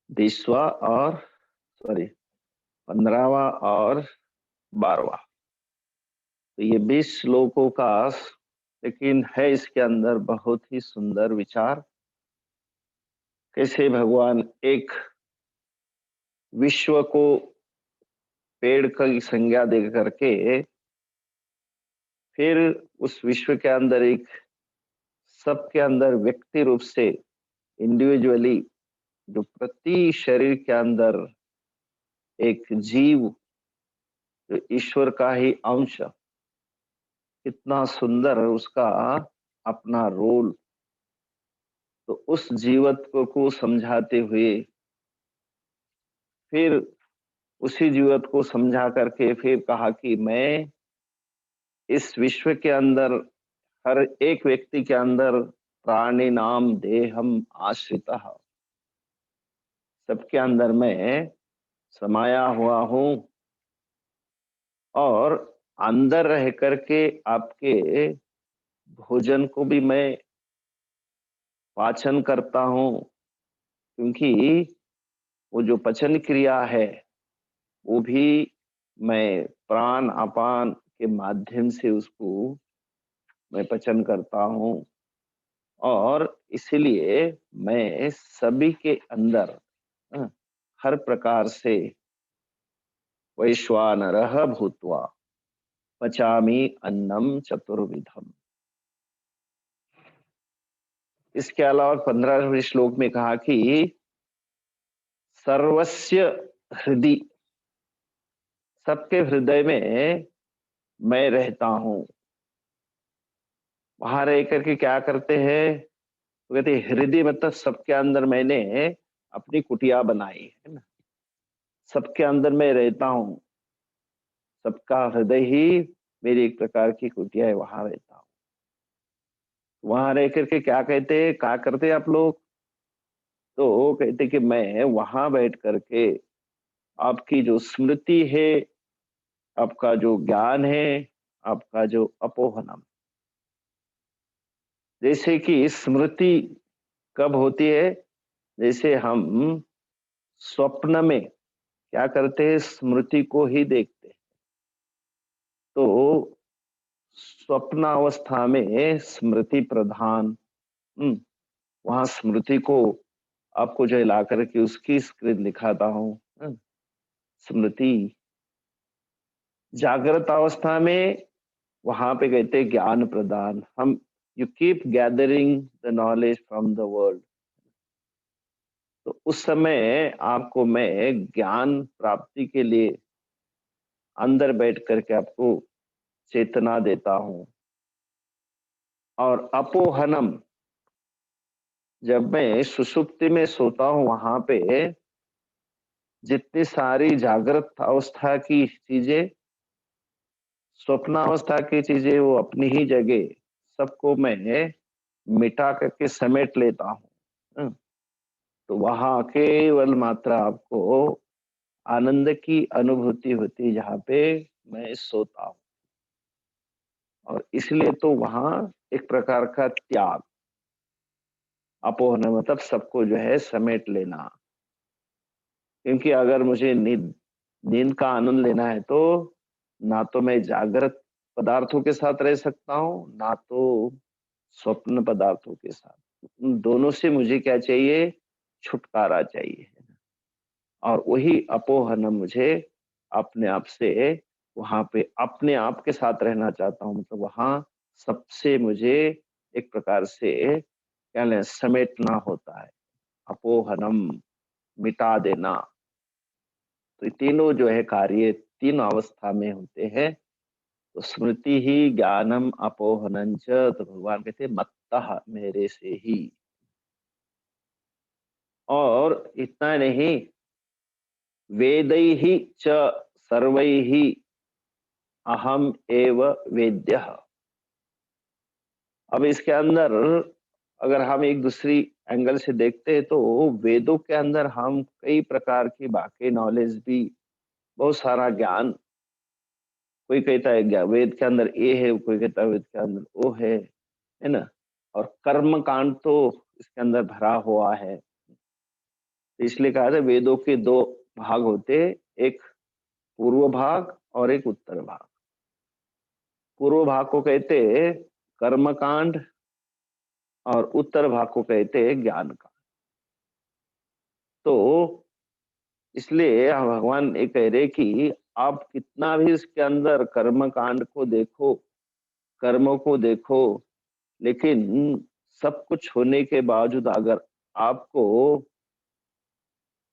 20वां और सॉरी 15वां और 12वां। तो ये 20 श्लोकों का लेकिन है इसके अंदर बहुत ही सुंदर विचार। कैसे भगवान एक विश्व को पेड़ की संज्ञा दे करके फिर उस विश्व के अंदर एक सबके अंदर व्यक्ति रूप से इंडिविजुअली जो प्रति शरीर के अंदर एक जीव जो ईश्वर का ही अंश, कितना सुंदर उसका अपना रोल। तो उस जीवत्व को समझाते हुए फिर उसी जीवत को समझा करके फिर कहा कि मैं इस विश्व के अंदर हर एक व्यक्ति के अंदर प्राणी नाम देहम आश्रितः, सबके अंदर मैं समाया हुआ हूँ और अंदर रह करके आपके भोजन को भी मैं पाचन करता हूँ, क्योंकि वो जो पचन क्रिया है वो भी मैं प्राण अपान के माध्यम से उसको मैं पचन करता हूँ। और इसलिए मैं सभी के अंदर अ, हर प्रकार से वैश्वानरः भूत्वा पचामि अन्नम चतुर्विधम। इसके अलावा 15वें श्लोक में कहा कि सर्वस्य हृदि, सबके हृदय में मैं रहता हूँ। वहां रह करके क्या करते हैं, तो कहते हैं हृदय मतलब सबके अंदर मैंने अपनी कुटिया बनाई है ना, सबके अंदर मैं रहता हूँ, सबका हृदय ही मेरी एक प्रकार की कुटिया है, वहां रहता हूँ। वहां रह करके क्या कहते हैं, क्या करते हैं आप लोग, तो कहते कि मैं वहां बैठ करके आपकी जो स्मृति है, आपका जो ज्ञान है, आपका जो अपोहनम, जैसे कि स्मृति कब होती है, जैसे हम स्वप्न में क्या करते हैं, स्मृति को ही देखते हैं। तो स्वप्न अवस्था में स्मृति प्रधान, वहां स्मृति को आपको जो ला करके उसकी स्क्रिप्ट दिखाता हूँ। स्मृति जागृत अवस्था में वहां पे कहते हैं ज्ञान प्रदान, हम you keep gathering the knowledge from the world. तो उस समय आपको मैं ज्ञान प्राप्ति के लिए अंदर बैठ करके आपको चेतना देता हूँ। और अपोहनम, जब मैं सुषुप्ति में सोता हूँ वहां पे जितनी सारी जागृत अवस्था की चीजें, स्वप्नावस्था की चीजें, वो अपनी ही जगह सबको मैं मिटा करके समेट लेता हूँ। तो वहां केवल मात्र आपको आनंद की अनुभूति होती है जहाँ पे मैं सोता हूँ। और इसलिए तो वहां एक प्रकार का त्याग, अपोहन मतलब सबको जो है समेट लेना। क्योंकि अगर मुझे नींद नींद का आनंद लेना है तो ना तो मैं जागृत पदार्थों के साथ रह सकता हूँ, ना तो स्वप्न पदार्थों के साथ। उन दोनों से मुझे क्या चाहिए, छुटकारा चाहिए। और वही अपोहन मुझे अपने आप से वहां पे अपने आप के साथ रहना चाहता हूँ, मतलब वहां सबसे मुझे एक प्रकार से क्या लें समेटना होता है, अपोहनम मिटा देना। तो ये तीनों जो है कार्य तीन अवस्था में होते हैं। तो स्मृति ही ज्ञानम अपोहनम च, तो भगवान कहते हैं मत्तः मेरे से ही। और इतना नहीं, वेदैहि च सर्वैहि अहम एव वेद्यः। अब इसके अंदर अगर हम एक दूसरी एंगल से देखते हैं तो वेदों के अंदर हम कई प्रकार की बाकी नॉलेज भी, बहुत सारा ज्ञान, कोई कहता है वेद के अंदर ए है, कोई कहता है वेद के अंदर ओ है ना। और कर्म कांड तो इसके अंदर भरा हुआ है। इसलिए कहा था वेदों के दो भाग होते, एक पूर्व भाग और एक उत्तर भाग। पूर्व भाग को कहते कर्मकांड और उत्तर भाग को कहते ज्ञान कांड। तो इसलिए भगवान ये कह रहे कि आप कितना भी इसके अंदर कर्म कांड को देखो, कर्मों को देखो, लेकिन सब कुछ होने के बावजूद अगर आपको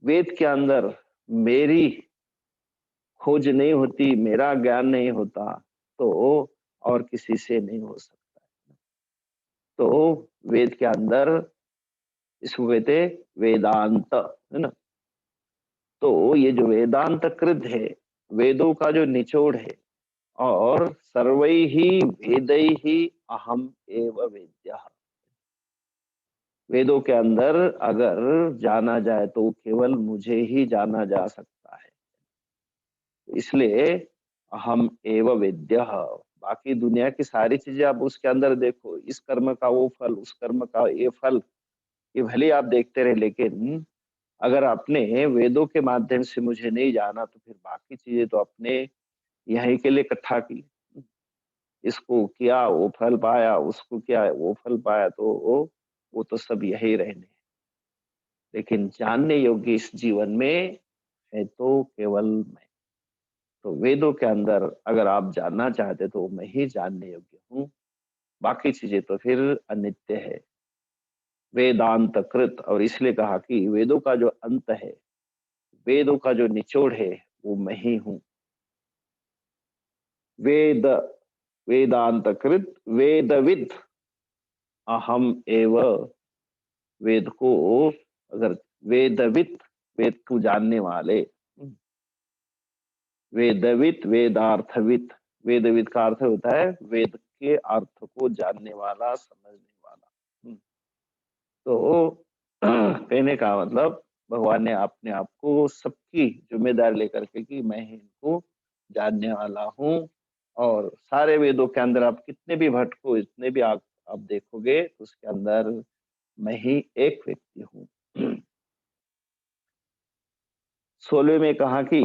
वेद के अंदर मेरी खोज नहीं होती, मेरा ज्ञान नहीं होता, तो और किसी से नहीं हो सकता। तो वेद के अंदर इसको कहते वेदांत, है ना। तो ये जो वेदांत कृत है, वेदों का जो निचोड़ है, और सर्वैहि वेदैहि अहम एव वेद्यः। वेदों के अंदर अगर जाना जाए तो केवल मुझे ही जाना जा सकता है, इसलिए अहम एव वेद्यः। बाकी दुनिया की सारी चीजें आप उसके अंदर देखो, इस कर्म का वो फल, उस कर्म का ये फल, ये भले आप देखते रहे, लेकिन अगर आपने वेदों के माध्यम से मुझे नहीं जाना तो फिर बाकी चीजें तो अपने यहीं के लिए इकट्ठा की, इसको किया वो फल पाया, उसको किया वो फल पाया, तो वो तो सब यही रहने। लेकिन जानने योग्य इस जीवन में है तो केवल मैं। तो वेदों के अंदर अगर आप जानना चाहते तो मैं ही जानने योग्य हूँ, बाकी चीजें तो फिर अनित्य है, वेदांत कृत। और इसलिए कहा कि वेदों का जो अंत है, वेदों का जो निचोड़ है, वो मैं ही हूँ। वेद वेदांत कृत वेदविद अहम एव। वेद को अगर वेदविद, वेद को जानने वाले, वेदविद वेदार्थविद, वेदविद का अर्थ होता है वेद के अर्थ को जानने वाला, समझने वाला। तो कहने का मतलब भगवान ने अपने आप को सबकी जिम्मेदारी लेकर के कि मैं ही इनको जानने वाला हूँ। और सारे वेदों के अंदर आप कितने भी भटको, इतने भी आप देखोगे तो उसके अंदर मैं ही एक व्यक्ति हूँ। 16 में कहा कि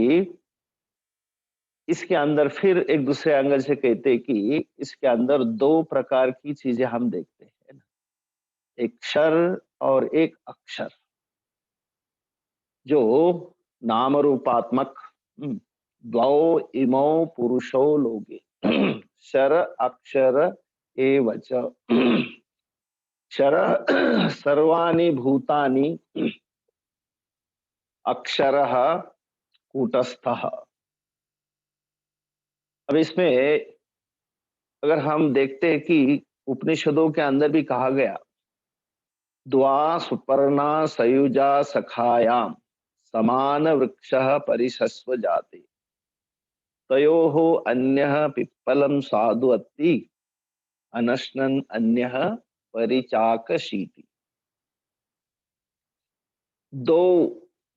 इसके अंदर फिर एक दूसरे एंगल से कहते हैं कि इसके अंदर दो प्रकार की चीजें हम देखते हैं ना, एक क्षर और एक अक्षर, जो नाम रूपात्मक। द्वौ इमौ पुरुषो लोगे क्षर अक्षर एवच। क्षर सर्वाणि भूतानि, अक्षरः कूटस्थः। अब इसमें अगर हम देखते हैं कि उपनिषदों के अंदर भी कहा गया, द्वा सुपर्णा सयुजा सखायाम समान वृक्षः परिशस्व जाते, तयोः अन्यः पिप्पलं साधु अत्ति अनश्नन् अन्यः परिचाकशीति। दो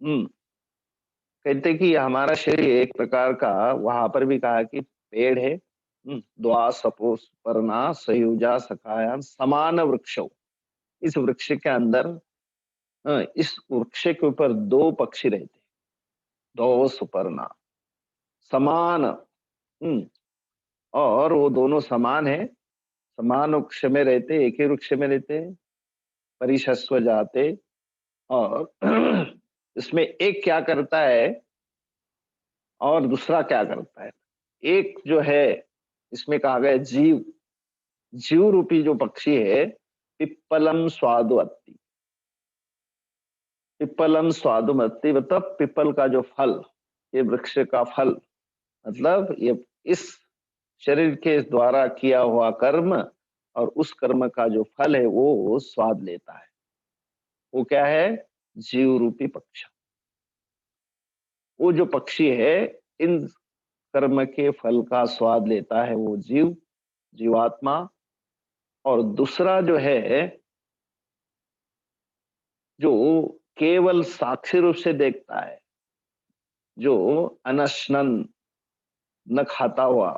कहते कि हमारा शरीर एक प्रकार का, वहां पर भी कहा कि पेड़ है। द्वा सपोस पर्णा सयुजा सखायाम समान वृक्षो। इस वृक्ष के अंदर, इस वृक्ष के ऊपर दो पक्षी रहते, दो सुपर्णा समान। और वो दोनों समान है, समान वृक्ष में रहते, एक ही वृक्ष में रहते, परिशस्व जाते। और इसमें एक क्या करता है और दूसरा क्या करता है। एक जो है, इसमें कहा गया जीव, जीव रूपी जो पक्षी है, पिप्पलम स्वादुअत्ति। पिप्पलम स्वादुमत्ति मतलब पिप्पल का जो फल, ये वृक्ष का फल, मतलब ये इस शरीर के द्वारा किया हुआ कर्म और उस कर्म का जो फल है वो स्वाद लेता है। वो क्या है, जीव रूपी पक्ष। वो जो पक्षी है, इन कर्म के फल का स्वाद लेता है वो जीव, जीवात्मा। और दूसरा जो है, जो केवल साक्षी रूप से देखता है, जो अनशनन, न खाता हुआ,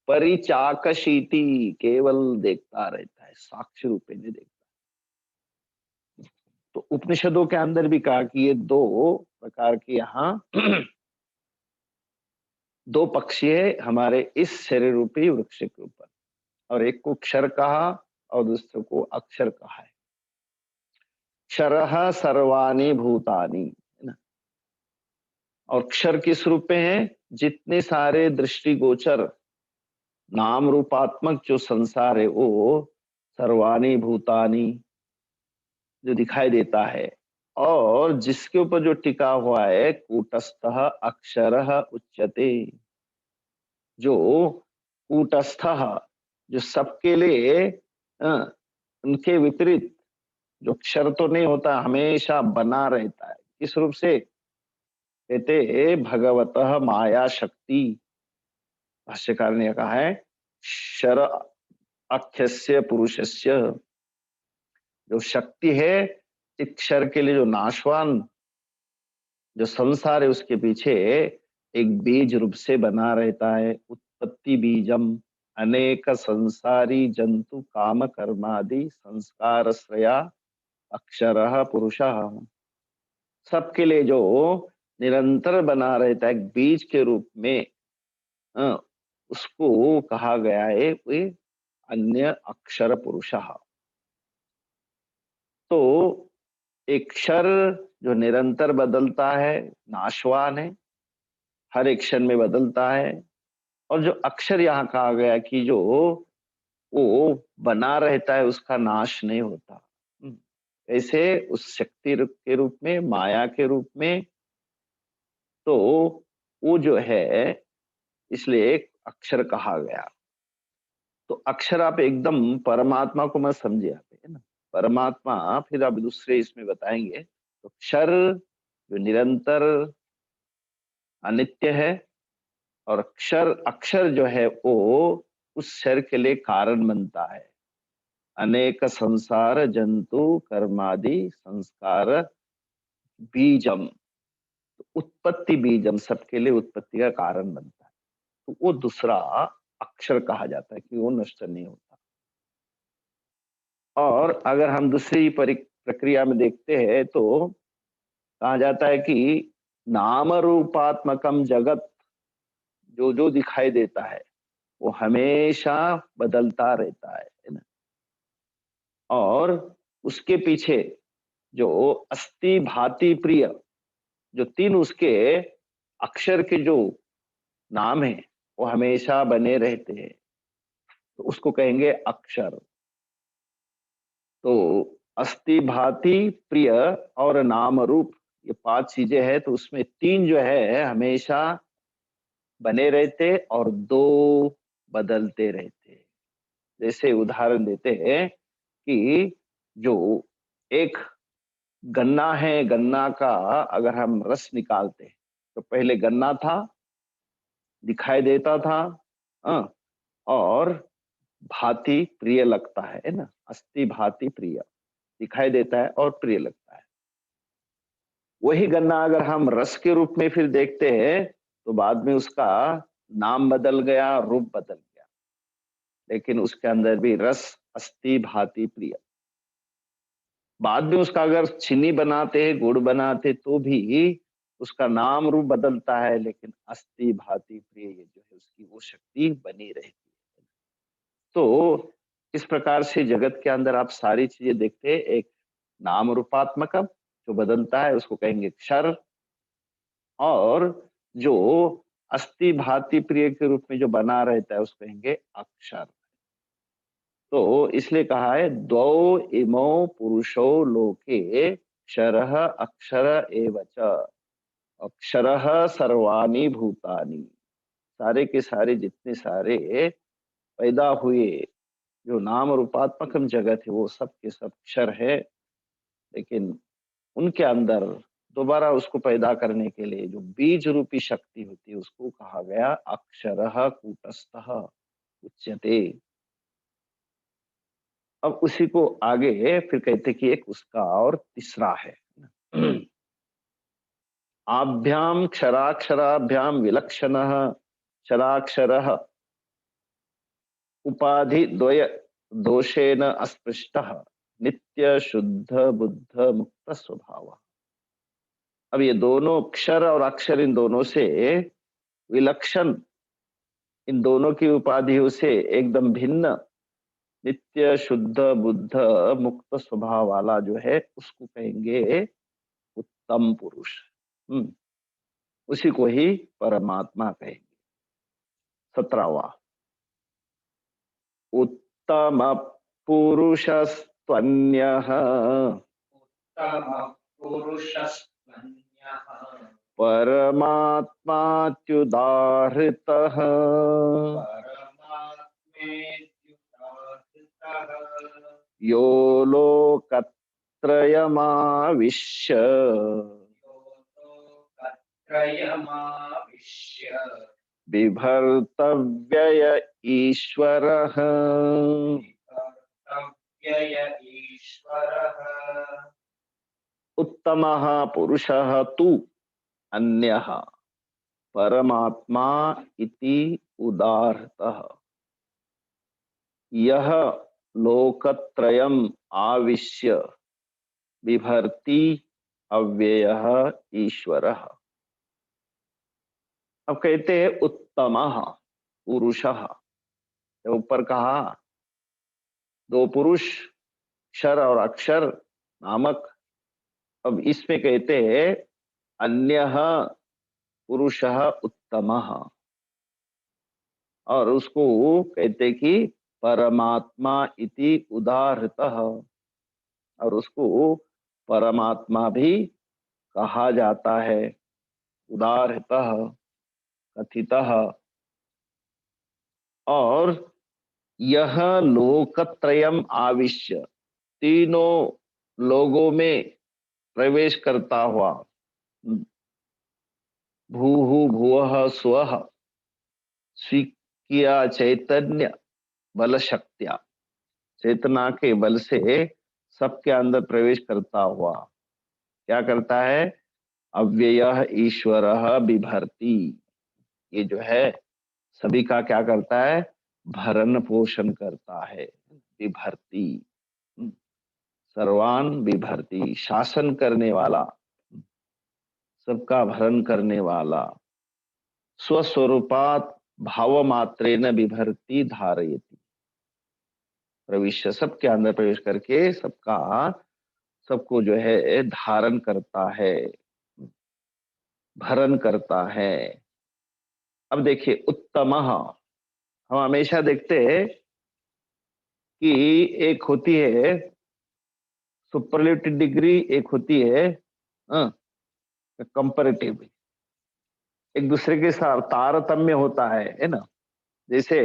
परिचाकशीति, केवल देखता रहता है, साक्षी रूप में नहीं देखता। तो उपनिषदों के अंदर भी कहा कि ये दो प्रकार के यहाँ दो पक्षी है हमारे इस शरीर रूपी वृक्ष के ऊपर, और एक को क्षर कहा और दूसरे को अक्षर कहा है। क्षरः सर्वाणि भूतानि, है ना। और क्षर किस रूप में है? जितने सारे दृष्टिगोचर नाम रूपात्मक जो संसार है वो सर्वाणि भूतानि जो दिखाई देता है, और जिसके ऊपर जो टिका हुआ है कूटस्थः अक्षरः उच्यते। जो कूटस्थः जो सबके लिए अ, उनके विपरीत जो क्षर तो नहीं होता, हमेशा बना रहता है। किस रूप से? कहते भगवतः माया शक्ति। भाष्यकार ने कहा है क्षर अक्षस्य पुरुषस्य, जो शक्ति है अक्षर के लिए, जो नाशवान जो संसार है उसके पीछे एक बीज रूप से बना रहता है। उत्पत्ति बीजम अनेक संसारी जंतु काम कर्मादि संस्कार श्रया अक्षरः पुरुषः। सबके लिए जो निरंतर बना रहता है बीज के रूप में, अ, उसको कहा गया है वे अन्य अक्षर पुरुषः। तो एक क्षर जो निरंतर बदलता है, नाशवान है, हर एक क्षण में बदलता है, और जो अक्षर यहाँ कहा गया कि जो वो बना रहता है, उसका नाश नहीं होता। ऐसे उस शक्ति के रूप में, माया के रूप में, तो वो जो है इसलिए एक अक्षर कहा गया। तो अक्षर आप एकदम परमात्मा को मत समझिए आप, है ना। परमात्मा फिर आप दूसरे इसमें बताएंगे। तो क्षर जो निरंतर अनित्य है, और अक्षर अक्षर जो है वो उस क्षर के लिए कारण बनता है। अनेक संसार जंतु कर्मादि संस्कार बीजम, तो उत्पत्ति बीजम सबके लिए उत्पत्ति का कारण बनता है। तो वो दूसरा अक्षर कहा जाता है कि वो नष्ट नहीं होता। और अगर हम दूसरी प्रक्रिया में देखते हैं तो कहा जाता है कि नाम रूपात्मकम जगत, जो जो दिखाई देता है वो हमेशा बदलता रहता है ना। और उसके पीछे जो अस्ति भाति प्रिय, जो तीन उसके अक्षर के जो नाम है वो हमेशा बने रहते हैं, तो उसको कहेंगे अक्षर। तो अस्ति भाति प्रिय और नाम रूप, ये पांच चीजें हैं, तो उसमें तीन जो है हमेशा बने रहते और दो बदलते रहते। जैसे उदाहरण देते हैं कि जो एक गन्ना है, गन्ना का अगर हम रस निकालते हैं तो पहले गन्ना था, दिखाई देता था, और भांति प्रिय लगता है ना। अस्ति भांति प्रिय, दिखाई देता है और प्रिय लगता है। वही गन्ना अगर हम रस के रूप में फिर देखते हैं तो बाद में उसका नाम बदल गया, रूप बदल गया, लेकिन उसके अंदर भी रस अस्ति भांति प्रिय। बाद में उसका अगर चीनी बनाते हैं, गुड़ बनाते, तो भी उसका नाम रूप बदलता है, लेकिन अस्ति भांति प्रिय ये जो है उसकी वो शक्ति बनी रहती है। तो इस प्रकार से जगत के अंदर आप सारी चीजें देखते हैं, एक नाम रूपात्मक जो बदलता है उसको कहेंगे क्षर, और जो अस्ति भांति प्रिय के रूप में जो बना रहता है उसको कहेंगे अक्षर। तो इसलिए कहा है द्वौ इमौ पुरुषो लोके क्षरः अक्षर एव च। अक्षरः सर्वाणि भूतानि, सारे के सारे जितने सारे पैदा हुए जो नाम रूपात्मक जगत है वो सब के सब क्षर है, लेकिन उनके अंदर दोबारा उसको पैदा करने के लिए जो बीज रूपी शक्ति होती है उसको कहा गया अक्षरः कूटस्थः उच्यते। अब उसी को आगे फिर कहते कि एक उसका और तीसरा है। आभ्याम क्षराक्षराभ्याम विलक्षणः क्षराक्षरः उपाधि द्वय दोषेण अस्पृष्टः। नित्य शुद्ध बुद्ध मुक्त स्वभाव। अब ये दोनों क्षर और अक्षर, इन दोनों से विलक्षण, इन दोनों की उपाधियों से एकदम भिन्न, नित्य शुद्ध बुद्ध मुक्त स्वभाव वाला जो है उसको कहेंगे उत्तम पुरुष। उसी को ही परमात्मा कहेंगे। 17वां, उत्तम पुरुषस्त्वन्यः परमात्मात्युदाहृतः यो लोकत्रयमाविश्य बिभर्तव्यय ईश्वरः। उत्तमः पुरुषः तु अन्यः परमात्मा इति उदाहृतः। यह लोकत्रयम् आविश्य बिभर्ति अव्ययः ईश्वरः। अब कहते हैं उत्तमः पुरुषः। ऊपर कहा दो पुरुष, क्षर और अक्षर नामक। अब इसमें कहते हैं अन्यः पुरुषः उत्तमः, और उसको कहते कि परमात्मा इति उदाहृतः, और उसको परमात्मा भी कहा जाता है, उदाहृतः, कथितः। और यह लोकत्रयम आविश्य, तीनों लोगों में प्रवेश करता हुआ, भूहु भुवः स्वः स्वीकिया चैतन्य बल शक्तिया, चेतना के बल से सबके अंदर प्रवेश करता हुआ क्या करता है? अव्ययः ईश्वरः बिभर्ति, ये जो है सभी का क्या करता है? भरण पोषण करता है। बिभर्ति, सर्वान बिभर्ति, शासन करने वाला, सबका भरण करने वाला। स्वस्वरूपात भाव मात्रेन बिभर्ति धारयति, प्रविश्य, सबके अंदर प्रवेश करके सबको जो है धारण करता है, भरण करता है। अब देखिए उत्तमः, हम हमेशा देखते हैं कि एक होती है सुपरलेटिव डिग्री, एक होती है कंपैरेटिव, एक दूसरे के साथ तारतम्य होता है ना। जैसे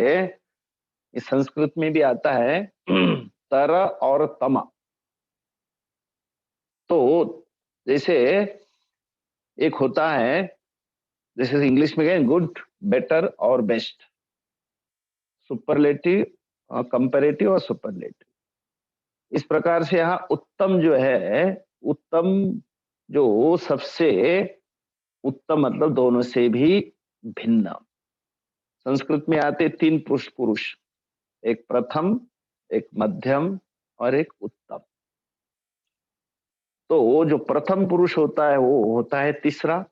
इस संस्कृत में भी आता है तर और तम। तो जैसे एक होता है, जैसे इंग्लिश में कहें गुड, बेटर और बेस्ट, सुपरलेटिव, कंपैरेटिव और सुपरलेटिव। इस प्रकार से यहाँ उत्तम जो है, उत्तम जो सबसे उत्तम मतलब दोनों से भी भिन्न। संस्कृत में आते 3 पुरुष, एक प्रथम, एक मध्यम और एक उत्तम। तो वो जो प्रथम पुरुष होता है वो होता है तीसरा,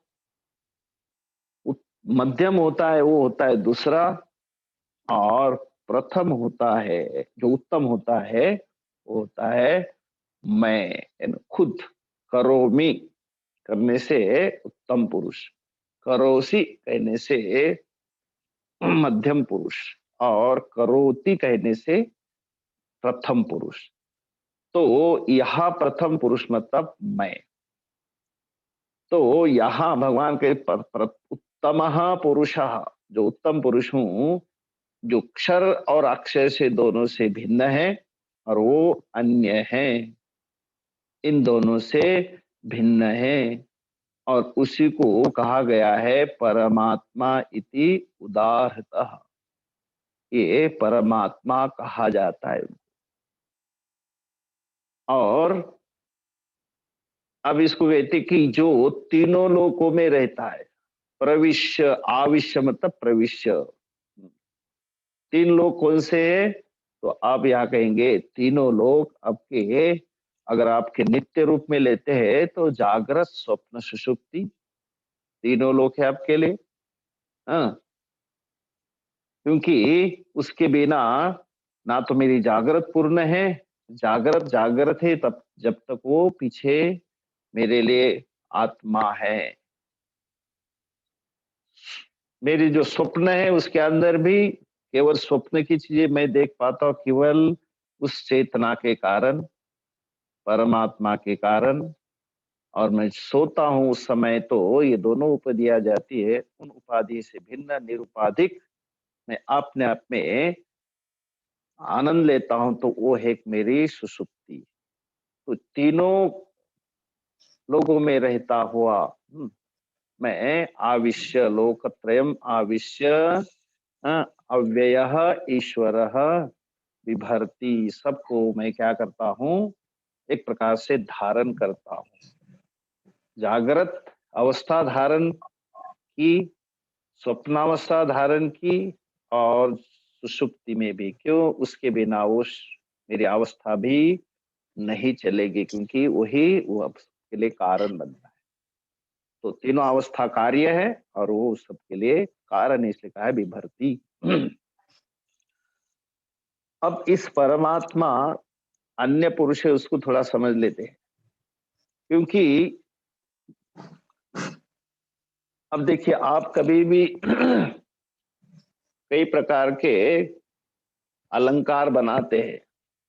मध्यम होता है वो होता है दूसरा, और प्रथम होता है जो उत्तम होता है वो होता है मैं, खुद। करोमि करने से उत्तम पुरुष, करोसि कहने से मध्यम पुरुष, और करोति कहने से प्रथम पुरुष। तो यहाँ प्रथम पुरुष मतलब मैं। तो यहाँ भगवान के उत्तमः पुरुषः, जो उत्तम पुरुष हूं, जो क्षर और अक्षर से दोनों से भिन्न है और वो अन्य है, इन दोनों से भिन्न है, और उसी को कहा गया है परमात्मा इति उदाहृतः। ये परमात्मा कहा जाता है। और अब इसको कहते कि जो तीनों लोकों में रहता है, प्रविश्य, आविश्य मतलब प्रविश्य। 3 लोक कौन से है? तो आप यहाँ कहेंगे तीनों लोग आपके, अगर आपके नित्य रूप में लेते हैं तो जागृत स्वप्न सुषुप्ति तीनों लोग है आपके लिए। हाँ, क्योंकि उसके बिना ना तो मेरी जागृत पूर्ण है, जागृत जागृत है तब जब तक वो पीछे मेरे लिए आत्मा है। मेरी जो स्वप्न है उसके अंदर भी केवल स्वप्न की चीजें मैं देख पाता हूँ, केवल उस चेतना के कारण, परमात्मा के कारण। और मैं सोता हूँ उस समय तो ये दोनों उपाधि आ जाती है, उन उपाधि से भिन्न निरुपाधिक मैं अपने आप में आनंद लेता हूं, तो वो है एक मेरी सुषुप्ति। तो तीनों लोगों में रहता हुआ मैं आविश्य लोकत्रयम आविश्य अव्ययः ईश्वरः बिभर्ति, सबको मैं क्या करता हूँ, एक प्रकार से धारण करता हूँ। जागृत अवस्था धारण की, स्वप्नावस्था धारण की, और सुषुप्ति में भी। क्यों? उसके बिना वो मेरी अवस्था भी नहीं चलेगी, क्योंकि वही वो के लिए कारण बनता है। तो तीनों अवस्था कार्य है और वो सबके लिए कारण, इसलिए कहा है विभर्ती। अब इस परमात्मा अन्य पुरुष है, उसको थोड़ा समझ लेते हैं। क्योंकि अब देखिए, आप कभी भी कई प्रकार के अलंकार बनाते हैं,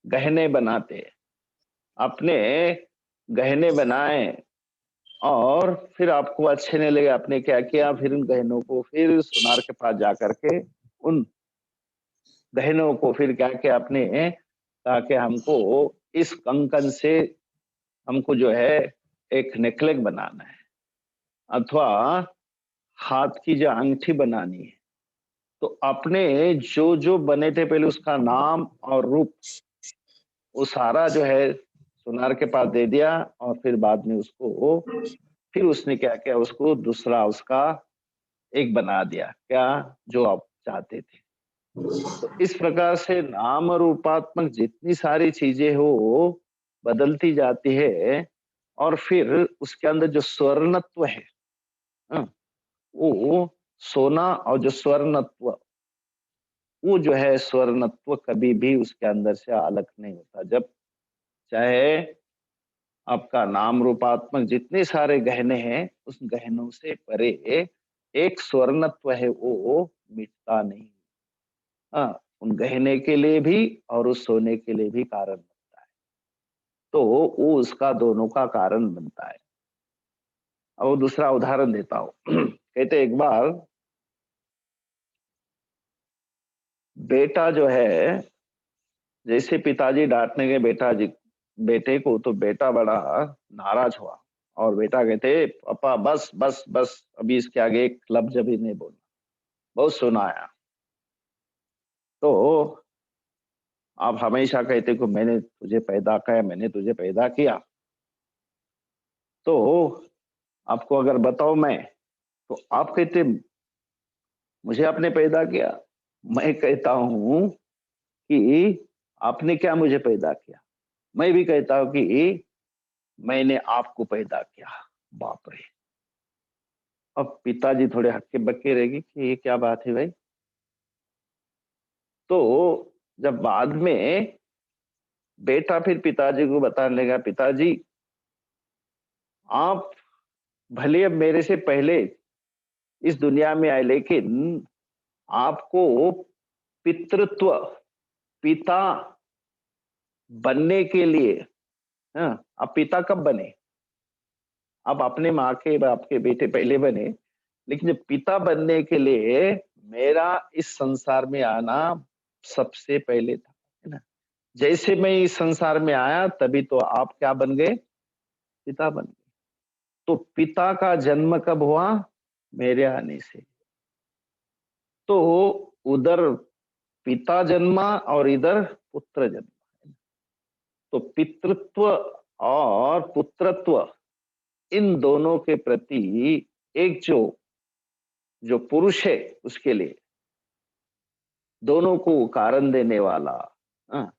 गहने बनाते हैं, अपने गहने बनाए और फिर आपको अच्छे नहीं लगे, आपने क्या किया, फिर उन गहनों को फिर सुनार के पास जाकर के उन गहनों को फिर क्या किया आपने, कहा कि हमको इस कंकन से हमको जो है एक नेकलेस बनाना है, अथवा हाथ की जो अंगूठी बनानी है। तो अपने जो जो बने थे पहले उसका नाम और रूप वो सारा जो है सुनार के पास दे दिया, और फिर बाद में उसको फिर उसने क्या किया, उसको दूसरा उसका एक बना दिया, क्या जो आप चाहते थे। तो इस प्रकार से नाम रूपात्मक जितनी सारी चीजें हो बदलती जाती है, और फिर उसके अंदर जो स्वर्णत्व है, हाँ, वो सोना और जो स्वर्णत्व, वो जो है स्वर्णत्व कभी भी उसके अंदर से अलग नहीं होता। जब चाहे आपका नाम रूपात्मक जितने सारे गहने हैं, उस गहनों से परे एक स्वर्णत्व है, वो मिटता नहीं। हाँ, उन गहने के लिए भी और उस सोने के लिए भी कारण बनता है, तो वो उसका दोनों का कारण बनता है। और दूसरा उदाहरण देता हूँ। कहते एक बार बेटा जो है, जैसे पिताजी डांटने गए बेटे को, तो बेटा बड़ा नाराज हुआ, और बेटा कहते पापा बस बस बस, अभी इसके आगे एक लफ्ज भी नहीं बोलना, बहुत सुनाया। तो आप हमेशा कहते को मैंने तुझे पैदा किया, मैंने तुझे पैदा किया, तो आपको अगर बताओ मैं, तो आप कहते मुझे आपने पैदा किया, मैं कहता हूं कि आपने क्या मुझे पैदा किया, मैं भी कहता हूं कि मैंने आपको पैदा किया। बाप रे! अब पिताजी थोड़े हक्के बक्के रहेगी कि ये क्या बात है भाई। तो जब बाद में बेटा फिर पिताजी को बताने लगा, पिताजी आप भले अब मेरे से पहले इस दुनिया में आए, लेकिन आपको पितृत्व, पिता बनने के लिए, हाँ, आप पिता कब बने? आप अपने माँ के बाप के बेटे पहले बने, लेकिन जब पिता बनने के लिए मेरा इस संसार में आना सबसे पहले था, है ना। जैसे मैं इस संसार में आया तभी तो आप क्या बन गए, पिता बन गए। तो पिता का जन्म कब हुआ? मेरे आने से। तो उधर पिता जन्मा और इधर पुत्र जन्मा। तो पितृत्व और पुत्रत्व, इन दोनों के प्रति एक जो जो पुरुष है उसके लिए दोनों को कारण देने वाला, हाँ,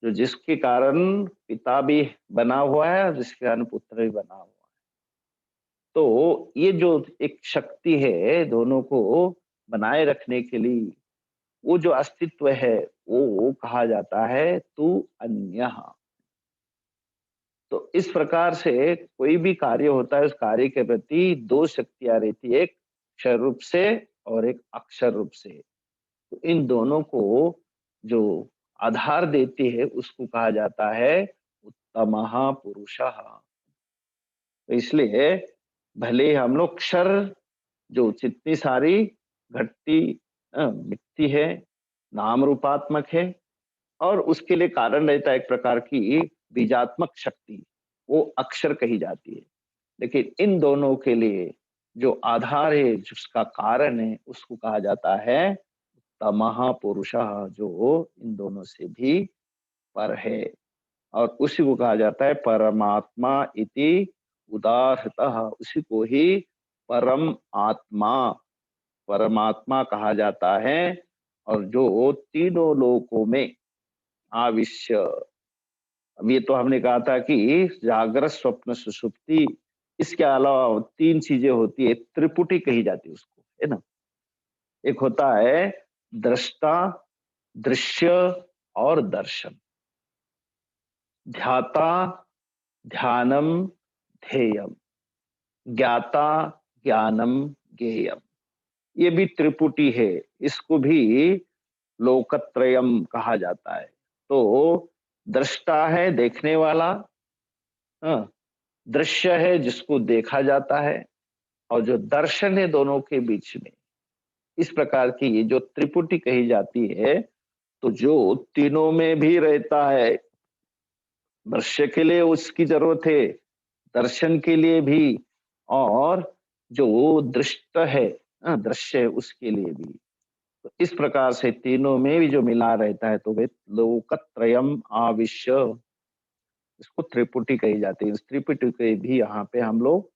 जो जिसके कारण पिता भी बना हुआ है और जिसके कारण पुत्र भी बना हुआ है। तो ये जो एक शक्ति है दोनों को बनाए रखने के लिए, वो जो अस्तित्व है वो कहा जाता है तू अन्यः। तो इस प्रकार से कोई भी कार्य होता है, उस कार्य के प्रति दो शक्तियां रहती है, एक अक्षर रूप से और एक अक्षर रूप से। तो इन दोनों को जो आधार देती है उसको कहा जाता है उत्तमः पुरुषः। तो इसलिए भले ही हम लोग क्षर जो जितनी सारी घटती मिट्टी है, नाम रूपात्मक है, और उसके लिए कारण रहता है एक प्रकार की बीजात्मक शक्ति, वो अक्षर कही जाती है। लेकिन इन दोनों के लिए जो आधार है, जिसका कारण है, उसको कहा जाता है तमः पुरुषः, जो इन दोनों से भी पर है। और उसी को कहा जाता है परमात्मा इति उदाहृतः, उसी को ही परम आत्मा, परमात्मा कहा जाता है। और जो तीनों लोकों में आविश्य, अब ये तो हमने कहा था कि जागृत स्वप्न सुषुप्ति, इसके अलावा तीन चीजें होती है, त्रिपुटी कही जाती है उसको, है ना। एक होता है दृष्टा, दृश्य और दर्शन। ध्याता, ध्यानम, ध्येयम। ज्ञाता, ज्ञानम, ज्ञेयम। ये भी त्रिपुटी है। इसको भी लोकत्रयम कहा जाता है। तो दृष्टा है देखने वाला, हाँ, दृश्य है जिसको देखा जाता है, और जो दर्शन है दोनों के बीच में। इस प्रकार की ये जो त्रिपुटी कही जाती है, तो जो तीनों में भी रहता है, दृश्य के लिए उसकी जरूरत है, दर्शन के लिए भी, और जो दृष्ट है, दृश्य है, उसके लिए भी। तो इस प्रकार से तीनों में भी जो मिला रहता है, तो वे लोकत्रयम आविश्य, इसको त्रिपुटी कही जाती है। इस त्रिपुटी के भी यहाँ पे हम लोग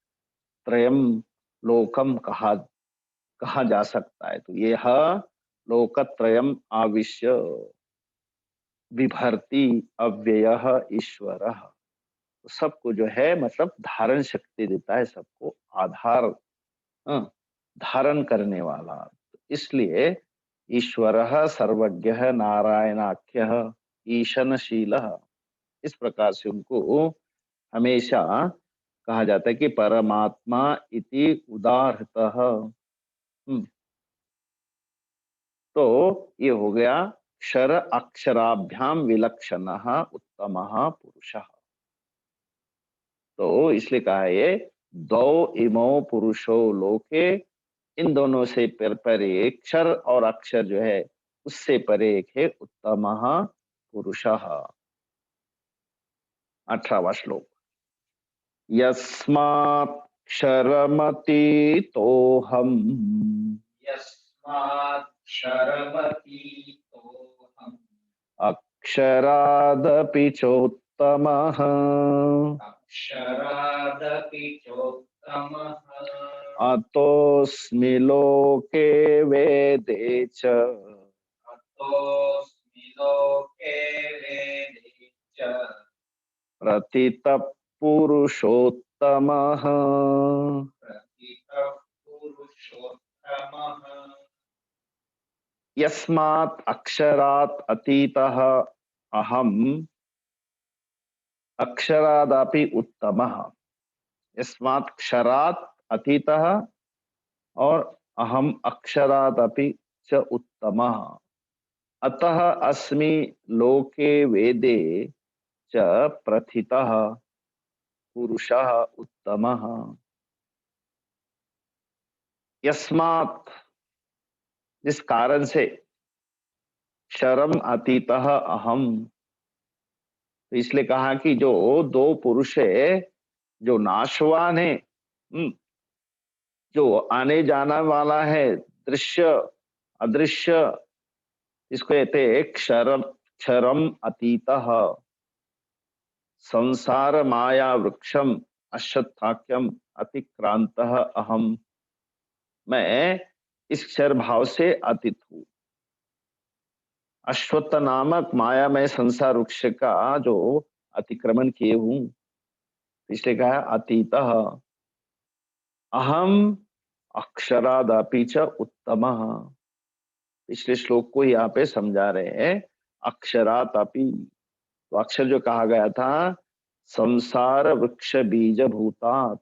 त्रयम लोकम कहा जा सकता है। तो यह लोकत्रयम आविश्य बिभर्ति अव्ययः ईश्वरः। तो सबको जो है मतलब धारण शक्ति देता है, सबको आधार, हाँ, धारण करने वाला। तो इसलिए ईश्वरः सर्वज्ञः नारायणाख्यः ईशनशीलः, इस प्रकार से उनको हमेशा कहा जाता है कि परमात्मा इति उदाहृतः। तो ये हो गया क्षर अक्षराभ्याम विलक्षणः उत्तमः पुरुषः। तो इसलिए कहा है ये दो इमो पुरुषो लोके, इन दोनों से परे एक क्षर और अक्षर जो है उससे परे एक है उत्तमः पुरुषः। 18वां श्लोक। यस्माक्षरमतीतोऽहम् यस्माक्षरमतीतोऽहम् अक्षरादपि चोत्तमः अक्षरादपि चोत्तमः अतोऽस्मि लोके वेदे च अतोऽस्मि लोके वेदे च प्रथितः पुरुषोत्तमः। प्रथितः पुरुषोत्तमः। यस्मात् अक्षरात् अतीतः अहम् अक्षरादपि उत्तमः। यस्मात् क्षरात् अतीतः और अहम अक्षरादपि च उत्तमः। अतः अस्मि लोके वेदे च प्रथितः पुरुषः उत्तमः। यस्मात्, जिस कारण से, क्षरम अतीतः अहम, तो इसलिए कहा कि जो दो पुरुष है, जो नाशवान है, जो आने जाना वाला है, दृश्य अदृश्य, इसको कहते हैं क्षरम, क्षरम अतीतः। संसार माया वृक्षम अश्वत्थाख्यम अतिक्रांतः अहम, मैं इस क्षर भाव से अतीत हूँ। अश्वत्थ नामक मायामय संसार वृक्ष का जो अतिक्रमण किए हूं, इसलिए कहा है अतीतः अहम अक्षरादपि च उत्तमः। पिछले श्लोक को यहाँ पे समझा रहे हैं, अक्षरात अपि। तो अक्षर जो कहा गया था, संसार वृक्ष बीज भूतात,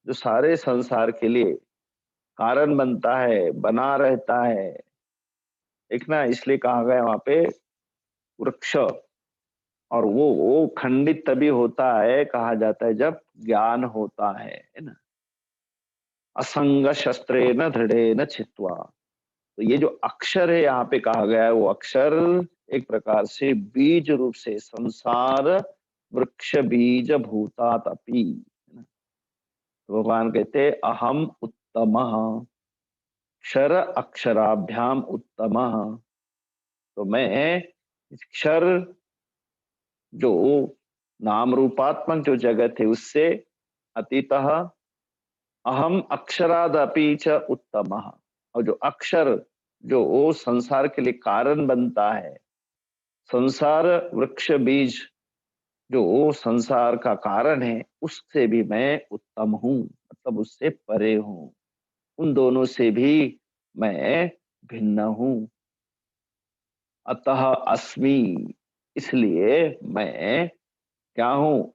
जो सारे संसार के लिए कारण बनता है, बना रहता है, एक ना, इसलिए कहा गया वहां पे वृक्ष। और वो खंडित तभी होता है, कहा जाता है, जब ज्ञान होता है ना। असंग शस्त्रेण दृढ़ेन छित्त्वा। तो ये जो अक्षर है यहाँ पे कहा गया है, वो अक्षर एक प्रकार से बीज रूप से संसार वृक्ष बीज भूतात अपि। तो भगवान कहते अहम उत्तमः, क्षर अक्षराभ्याम उत्तमः। तो मैं अक्षर, जो नाम रूपात्मक जो जगत है, उससे अतीतः अहम अक्षरादपि च उत्तमः। और जो अक्षर, जो वो संसार के लिए कारण बनता है, संसार वृक्ष बीज जो संसार का कारण है, उससे भी मैं उत्तम हूँ, मतलब उससे परे हूँ, उन दोनों से भी मैं भिन्न हूँ। अतः अस्मि, इसलिए मैं क्या हूं,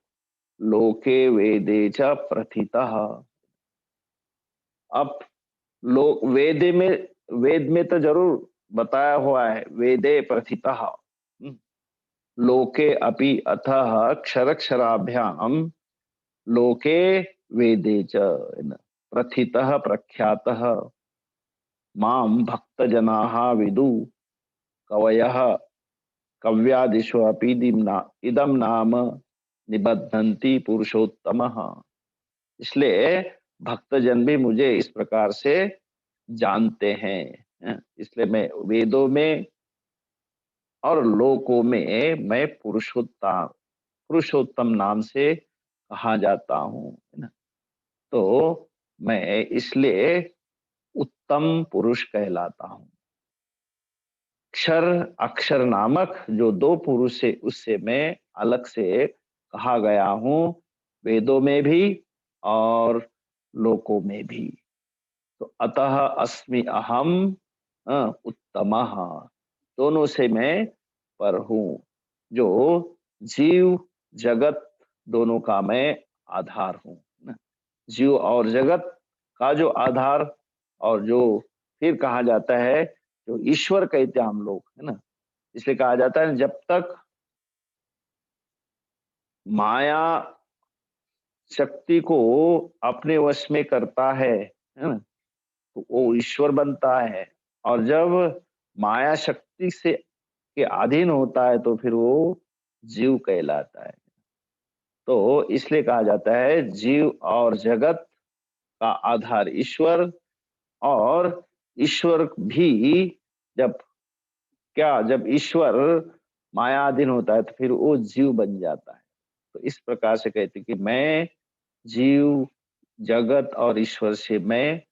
लोके वेदे च प्रथितः। अब लोक वेदे में, वेद में तो जरूर बताया हुआ है, वेदे प्रथितः। लोके अपि अथः क्षरक्षराभ्याम लोके वेदे च प्रथितः प्रख्यातः माम भक्तजनाः विदु कवयः कव्यादिषु अपि इदम नाम निबद्धन्ति पुरुषोत्तमः। इसलिए भक्तजन भी मुझे इस प्रकार से जानते हैं। इसलिए मैं वेदों में और लोकों में मैं पुरुषोत्तम नाम से कहा जाता हूँ, है ना। तो मैं इसलिए उत्तम पुरुष कहलाता हूँ। अक्षर अक्षर नामक जो दो पुरुष है, उससे मैं अलग से कहा गया हूँ, वेदों में भी और लोकों में भी। तो अतः अस्मि अहम उत्तमः, दोनों से मैं पर हूँ। जो जीव जगत दोनों का मैं आधार हूँ ना। जीव और जगत का जो आधार, और जो फिर कहा जाता है, जो ईश्वर कहते हैं हम लोग, है ना। इसलिए कहा जाता है जब तक माया शक्ति को अपने वश में करता है ना, तो वो ईश्वर बनता है। और जब माया शक्ति से के अधीन होता है, तो फिर वो जीव कहलाता है। तो इसलिए कहा जाता है जीव और जगत का आधार ईश्वर, और ईश्वर भी जब जब ईश्वर मायाधीन होता है, तो फिर वो जीव बन जाता है। तो इस प्रकार से कहते कि मैं जीव जगत और ईश्वर से मैं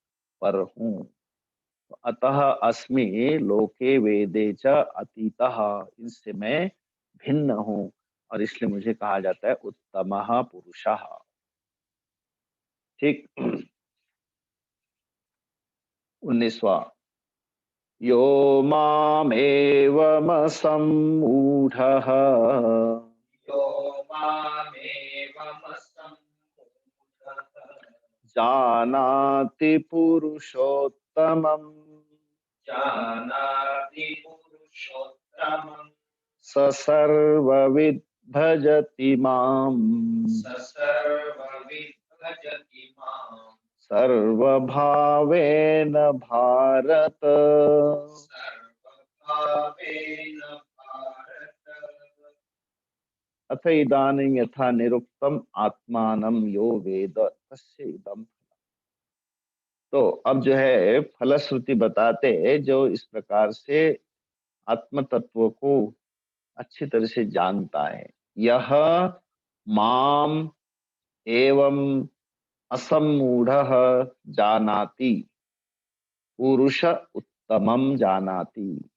पर हूँ। अतः अस्मि लोके वेदे च अतीतः, इनसे मैं भिन्न हूँ, और इसलिए मुझे कहा जाता है उत्तमः पुरुषः। ठीक। 19वां, यो मामेवमसम्मूढः यो मामेवमसम्मूढः जानाति पुरुषोत्तमम् जानाति पुरुषोत्तमं स सर्वविद् भजति माम् स सर्वविद् भजति माम् सर्वभावेन भारत। सर्वभावेन भारत। अथ इदानीं यथा निरुक्तम आत्मानं यो वेद तस्य इदम्। तो अब जो है फलश्रुति बताते हैं, जो इस प्रकार से आत्म तत्व को अच्छी तरह से जानता है। यह माम एवं असम्मूढ़ः जानाति पुरुष उत्तमं जानाति।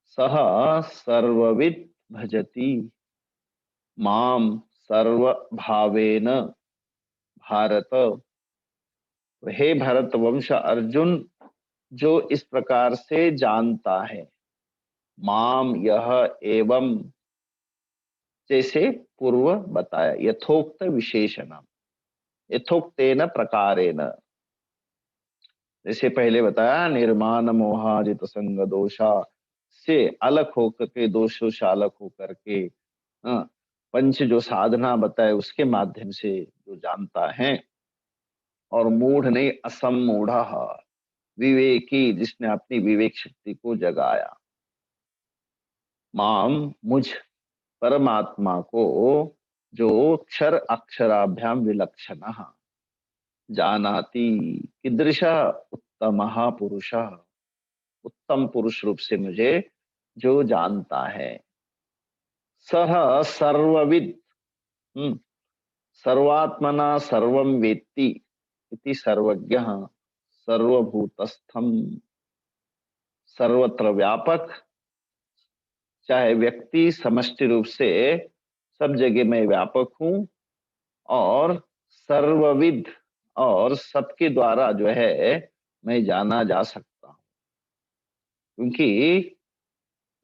सः सर्वविद् भजति माम सर्वभावेन भारत। हे भरत वंश अर्जुन, जो इस प्रकार से जानता है माम यह एवं, जैसे पूर्व बताया, यथोक्त विशेषण, यथोक्तेन प्रकारेण, जैसे पहले बताया निर्माण मोहाजित संग दोषा से अलग होकर के, दोषों से अलग होकर के, हाँ, पंच जो साधना बताए उसके माध्यम से जो जानता है, और मूढ़ नहीं असमूढ़, विवेकी जिसने अपनी विवेक शक्ति को जगाया, माम मुझ परमात्मा को, जो क्षर अक्षराभ्याम विलक्षण जानाति, कीदृश उत्तम पुरुष, उत्तम पुरुष रूप से मुझे जो जानता है, सह सर्वविद, सर्वात्मना सर्वं वेत्ति इति सर्वज्ञ, सर्वभूतस्थम, सर्वत्र व्यापक, चाहे व्यक्ति समष्टि रूप से सब जगह मैं व्यापक हूं, और सर्वविद, और सबके द्वारा जो है मैं जाना जा सकता हूं, क्योंकि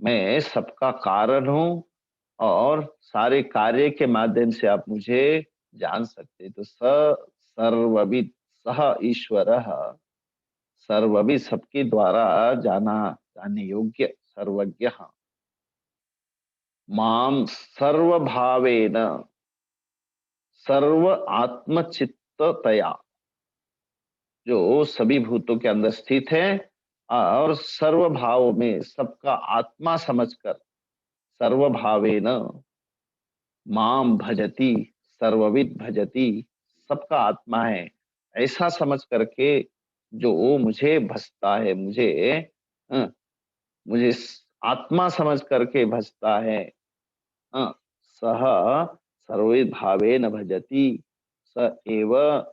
मैं सबका कारण हूं, और सारे कार्य के माध्यम से आप मुझे जान सकते। तो सर्वविद, सह ईश्वर, सर्वविद सबके द्वारा जाना जाने योग्य सर्वज्ञ, माम सर्वभावेन, सर्व आत्मचित्ततया, जो सभी भूतों के अंदर स्थित है, और सर्व भाव में सबका आत्मा समझकर, सर्वभावेन माम भजती, सर्वविद भजती, सबका आत्मा है ऐसा समझ करके जो मुझे भजता है, अ, मुझे आत्मा समझ करके भजता है, सह सर्वविद भावेन भजती, स एव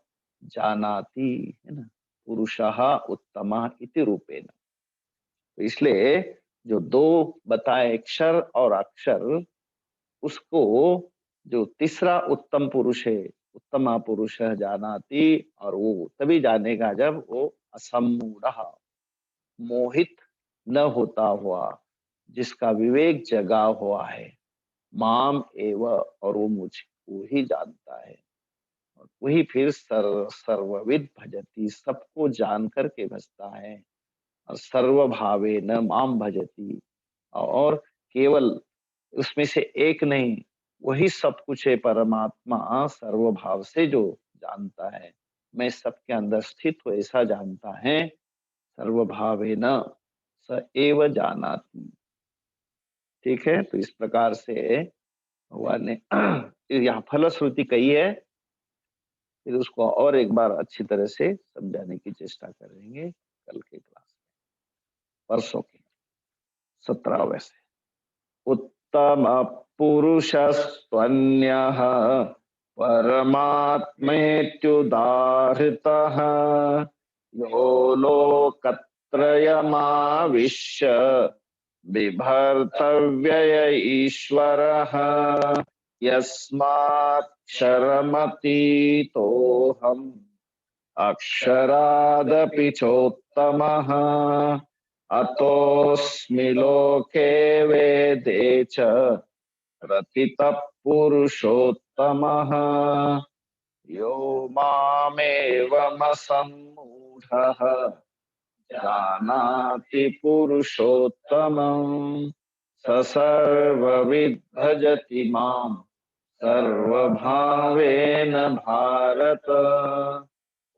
जानाति, है ना, पुरुषः उत्तमः इति रूपेण। तो इसलिए जो दो बताए अक्षर और अक्षर, उसको जो तीसरा उत्तम पुरुष है, उत्तमा पुरुष जानाति, और वो तभी जानेगा जब वो असमूढ़, मोहित न होता हुआ, जिसका विवेक जगा हुआ है, माम एव, और वो मुझको ही जानता है, और वही फिर सर्वविद भजती, सबको जान करके भजता है, और सर्वभावे न माम भजती, और केवल उसमें से एक नहीं, वही सब कुछ है, परमात्मा सर्वभाव से जो जानता है, मैं सबके अंदर स्थित हूँ ऐसा जानता है, सर्वभावे न स एव जानाति। ठीक है, तो इस प्रकार से भगवान ने यहाँ फलश्रुति कही है, फिर उसको और एक बार अच्छी तरह से समझाने की चेष्टा करेंगे कल के क्लास, परसों के 17वें से। उत्तम पुरुषस्त्वन्यः परमात्मेत्युदाहृतः, यो लोकत्रयमाविश्य बिभर्तव्यय ईश्वरः, यस्माक्षरमतीतोऽहम् अक्षरादपि चोत्तमः, अतोऽस्मि लोके वेदे च रथितः पुरुषोत्तमः, यो मामेवमसम्मूढः जानाति पुरुषोत्तमम्, स सर्वविद् भजति माम् सर्वभावेन भारत।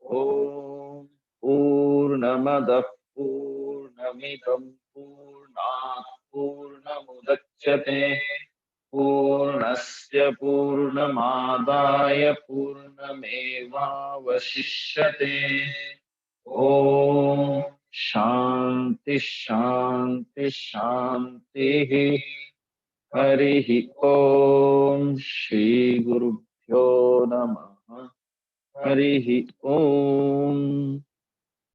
ओम पूर्णमदः पूर्णमिदं पूर्णात् पूर्णमुदच्यते, पूर्णस्य पूर्णमादाय पूर्णमेवावशिष्यते। ओम शांति शांति शांति। हरिः ओम श्री गुरुभ्यो नमः। हरिः ओम।